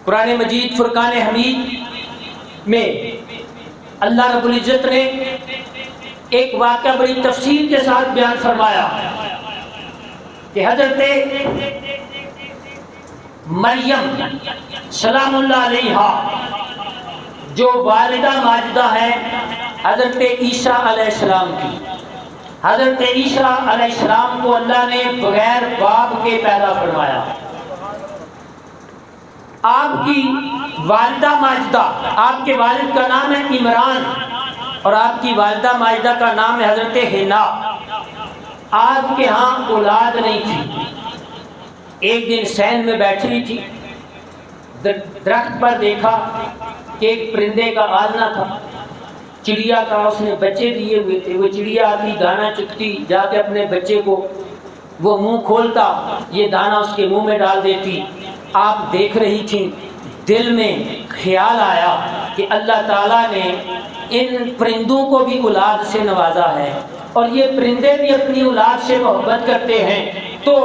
قرآن مجید فرقان حمید میں اللہ رب العزت نے ایک واقعہ بڑی تفصیل کے ساتھ بیان فرمایا کہ حضرت مریم سلام اللہ علیہا جو والدہ ماجدہ ہے حضرت عیسیٰ علیہ السلام کی، حضرت عیسیٰ علیہ السلام کو اللہ نے بغیر باپ کے پیدا فرمایا۔ آپ کی والدہ ماجدہ، آپ کے والد کا نام ہے عمران اور آپ کی والدہ ماجدہ کا نام ہے حضرت حنا۔ آپ کے ہاں اولاد نہیں تھی۔ ایک دن سین میں بیٹھی ہوئی تھی، درخت پر دیکھا کہ ایک پرندے کا آلنا تھا، چڑیا کا، اس نے بچے دیے ہوئے تھے۔ وہ چڑیا آتی دانا چگتی، جا کے اپنے بچے کو وہ منہ کھولتا، یہ دانا اس کے منہ میں ڈال دیتی۔ آپ دیکھ رہی تھیں، دل میں خیال آیا کہ اللہ تعالیٰ نے ان پرندوں کو بھی اولاد سے نوازا ہے اور یہ پرندے بھی اپنی اولاد سے محبت کرتے ہیں، تو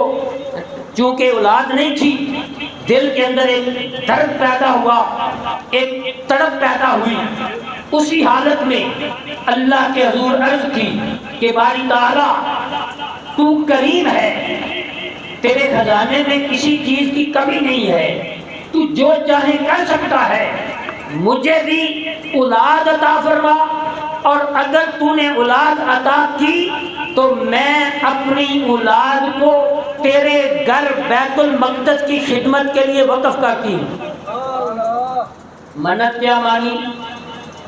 چونکہ اولاد نہیں تھی دل کے اندر ایک درد پیدا ہوا، ایک تڑپ پیدا ہوئی۔ اسی حالت میں اللہ کے حضور عرض کی کہ باری تعالیٰ تو کریم ہے، تیرے خزانے میں کسی چیز کی کمی نہیں ہے، تو جو چاہے کر سکتا ہے، مجھے بھی اولاد عطا فرما، اور اگر تو نے اولاد عطا کی تو میں اپنی اولاد کو تیرے گھر بیت المقدس کی خدمت کے لیے وقف کرتی ہوں۔ منت کیا مانی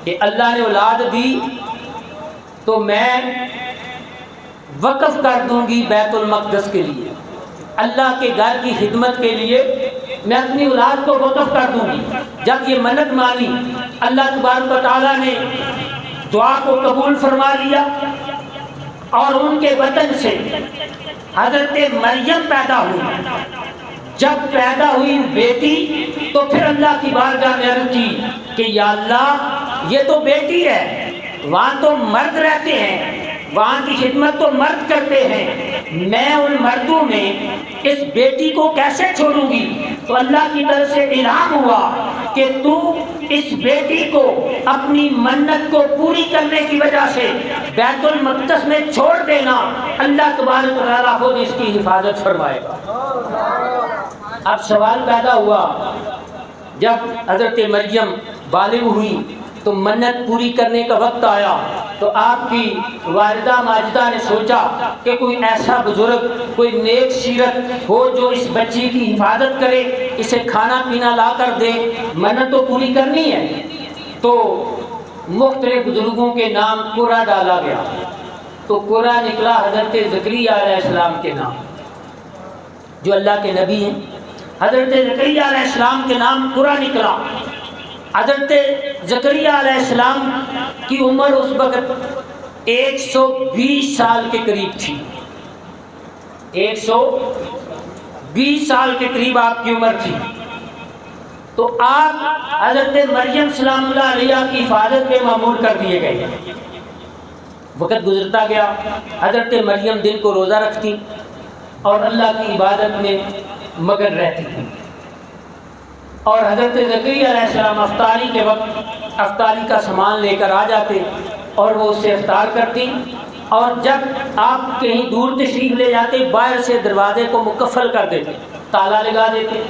کہ اللہ نے اولاد دی تو میں وقف کر دوں گی بیت المقدس کے لیے، اللہ کے گھر کی خدمت کے لیے میں اپنی اولاد کو وقف کر دوں گی۔ جب یہ منت مانی اللہ تبارک و تعالیٰ نے دعا کو قبول فرما لیا اور ان کے وطن سے حضرت مریم پیدا ہوئی۔ جب پیدا ہوئی بیٹی تو پھر اللہ کی بارگاہ میں عرض کی کہ یا اللہ یہ تو بیٹی ہے، وہاں تو مرد رہتے ہیں، وہاں کی خدمت تو مرد کرتے ہیں، میں ان مردوں میں اس بیٹی کو کیسے چھوڑوں گی؟ تو اللہ کی طرف سے الہام ہوا کہ تو اس بیٹی کو اپنی منت کو پوری کرنے کی وجہ سے بیت المقدس میں چھوڑ دینا، اللہ تبارک و تعالیٰ خود اس کی حفاظت فرمائے گا۔ اب سوال پیدا ہوا، جب حضرت مریم بالغ ہوئی تو منت پوری کرنے کا وقت آیا تو آپ کی والدہ ماجدہ نے سوچا کہ کوئی ایسا بزرگ، کوئی نیک سیرت ہو جو اس بچی کی حفاظت کرے، اسے کھانا پینا لا کر دے، منت تو پوری کرنی ہے۔ تو مختلف بزرگوں کے نام قرہ ڈالا گیا، تو قرہ نکلا حضرت زکریا علیہ السلام کے نام، جو اللہ کے نبی ہیں۔ حضرت زکریا علیہ السلام کے نام قرہ نکلا۔ حضرت زکریا علیہ السلام کی عمر اس وقت 120 سال کے قریب تھی، 120 سال کے قریب آپ کی عمر تھی۔ تو آپ حضرت مریم سلام اللہ علیہ کی حفاظت میں مامور کر دیے گئے۔ وقت گزرتا گیا، حضرت مریم دن کو روزہ رکھتی اور اللہ کی عبادت میں مگن رہتی تھی، اور حضرت زکریا علیہ السلام افطاری کے وقت افطاری کا سامان لے کر آ جاتے اور وہ اس سے افطار کرتی، اور جب آپ کہیں دور تشریف لے جاتے باہر سے دروازے کو مقفل کر دیتے، تالا لگا دیتے۔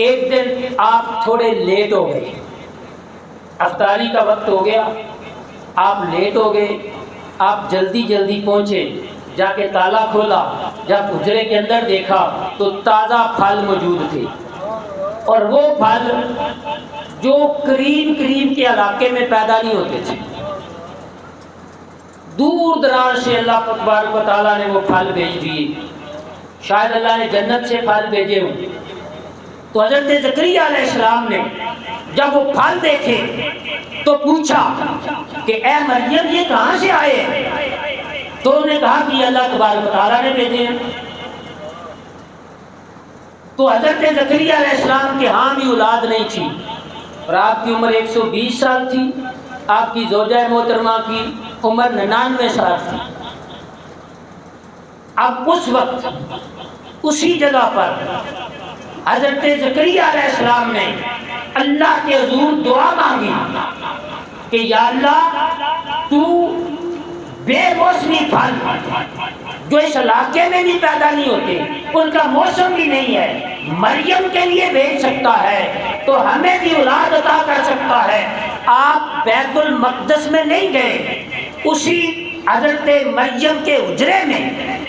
ایک دن آپ تھوڑے لیٹ ہو گئے، افطاری کا وقت ہو گیا، آپ لیٹ ہو گئے، آپ جلدی جلدی پہنچے، جا کے تالا کھولا، جب حجرے کے اندر دیکھا تو تازہ پھل موجود تھے، اور وہ پھل جو قریب کے علاقے میں پیدا نہیں ہوتے تھے، دور دراز سے اللہ تبارک و تعالیٰ نے وہ پھل بھیج دیے۔ شاید اللہ نے جنت سے پھل بھیجے ہوں۔ تو حضرت زکریا علیہ السلام نے جب وہ پھل دیکھے تو پوچھا کہ اے مریم یہ کہاں سے آئے؟ تو انہوں نے کہا کہ اللہ تبارک و تعالیٰ نے بھیجے ہیں۔ تو حضرت زکریا علیہ السلام کے ہاں بھی اولاد نہیں تھی، اور آپ کی عمر 120 سال تھی، آپ کی زوجہ محترمہ کی عمر 99 سال تھی۔ اب اس وقت اسی جگہ پر حضرت زکریا علیہ السلام نے اللہ کے حضور دعا مانگی کہ یا اللہ تو بے موسمی پھل جو اس علاقے میں بھی پیدا نہیں ہوتے، ان کا موسم بھی نہیں ہے، مریم کے لیے بھیج سکتا ہے تو ہمیں بھی اولاد عطا کر سکتا ہے۔ آپ بیت المقدس میں نہیں گئے، اسی حضرت مریم کے حجرے میں،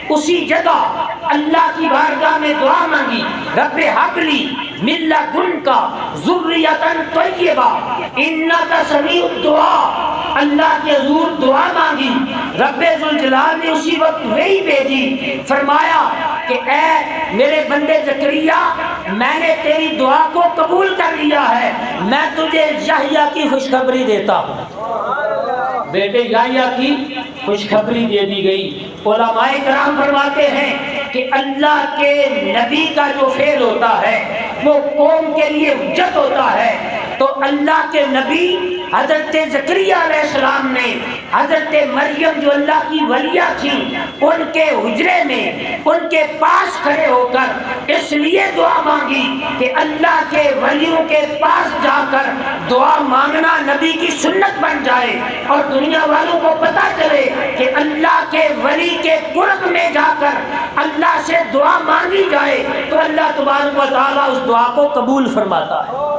اسی جگہ اللہ کی بارگاہ میں دعا مانگی، رب ہب لی من لدنک ذریۃ طیبہ انک سمیع الدعاء۔ اللہ کے حضور دعا مانگی، رب ذوالجلال نے اسی وقت وحی بھیجی، فرمایا کہ اے میرے بندے زکریا، میں نے تیری دعا کو قبول کر لیا ہے، میں تجھے یحییٰ کی خوشخبری دیتا ہوں۔ بیٹے یحییٰ کی خوشخبری دے دی گئی۔ علماء کرام فرماتے ہیں کہ اللہ کے نبی کا جو فعل ہوتا ہے وہ قوم کے لیے حجت ہوتا ہے، تو اللہ کے نبی حضرت زکریا علیہ السلام نے حضرت مریم جو اللہ کی ولیہ تھی ان کے حجرے میں ان کے پاس کھڑے ہو کر اس لیے دعا مانگی کہ اللہ کے ولیوں کے پاس جا کر دعا مانگنا نبی کی سنت بن جائے اور دنیا والوں کو پتہ چلے کہ اللہ کے ولی کے قرب میں جا کر اللہ سے دعا مانگی جائے تو اللہ تبارک و تعالیٰ اس دعا کو قبول فرماتا ہے۔